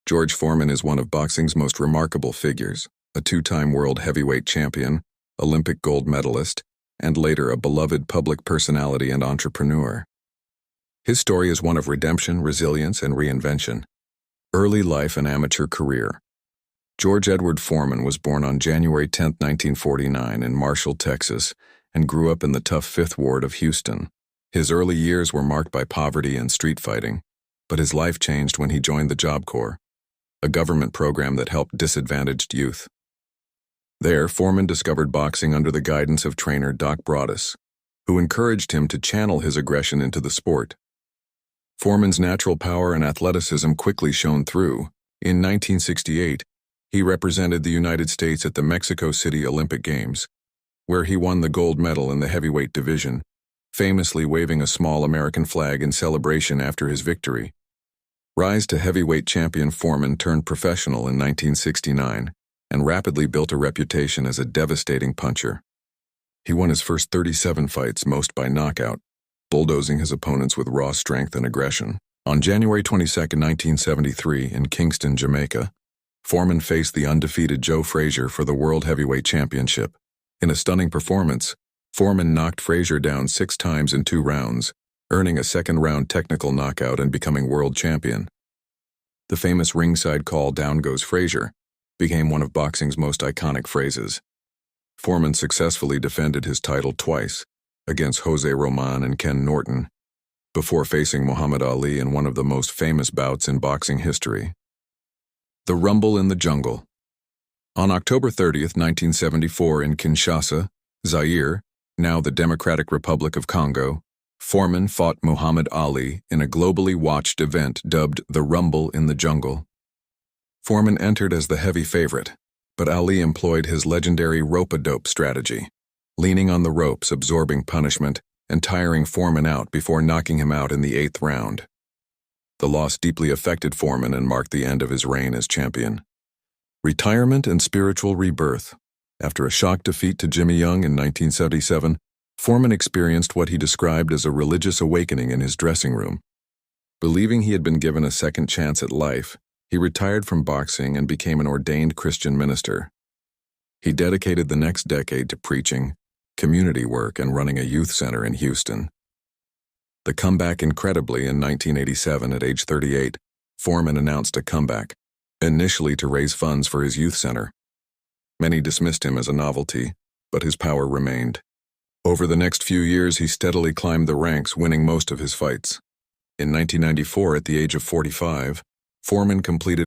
George Foreman is one of boxing's most remarkable figures, a two-time world heavyweight champion, Olympic gold medalist, and later a beloved public personality and entrepreneur. His story is one of redemption, resilience, and reinvention. Early life and amateur career. George Edward Foreman was born on January 10, 1949 in Marshall, Texas, and grew up in the tough Fifth Ward of Houston. His early years were marked by poverty and street fighting, but his life changed when he joined the Job Corps, a government program that helped disadvantaged youth. There, Foreman discovered boxing under the guidance of trainer Doc Broadus, who encouraged him to channel his aggression into the sport. Foreman's natural power and athleticism quickly shone through. In 1968, he represented the United States at the Mexico City Olympic Games, where he won the gold medal in the heavyweight division, famously waving a small American flag in celebration after his victory. Rise to heavyweight champion Foreman turned professional in 1969 and rapidly built a reputation as a devastating puncher. He won his first 37 fights, most by knockout, bulldozing his opponents with raw strength and aggression. On January 22, 1973, in Kingston, Jamaica, Foreman faced the undefeated Joe Frazier for the World Heavyweight Championship. In a stunning performance, Foreman knocked Frazier down 6 times in 2 rounds, earning a second-round technical knockout and becoming world champion. The famous ringside call, "Down goes Frazier," became one of boxing's most iconic phrases. Foreman successfully defended his title twice, against Jose Roman and Ken Norton, before facing Muhammad Ali in one of the most famous bouts in boxing history. The Rumble in the Jungle. On October 30, 1974, in Kinshasa, Zaire, now the Democratic Republic of Congo, Foreman fought Muhammad Ali in a globally watched event dubbed the Rumble in the Jungle. Foreman entered as the heavy favorite, but Ali employed his legendary rope-a-dope strategy, leaning on the ropes, absorbing punishment, and tiring Foreman out before knocking him out in the 8th round. The loss deeply affected Foreman and marked the end of his reign as champion. Retirement and spiritual rebirth. After a shock defeat to Jimmy Young in 1977, Foreman experienced what he described as a religious awakening in his dressing room. Believing he had been given a second chance at life, he retired from boxing and became an ordained Christian minister. He dedicated the next decade to preaching, community work, and running a youth center in Houston. The comeback. Incredibly, in 1987, at age 38, Foreman announced a comeback, initially to raise funds for his youth center. Many dismissed him as a novelty, but his power remained. Over the next few years, he steadily climbed the ranks, winning most of his fights. In 1994, at the age of 45, Foreman completed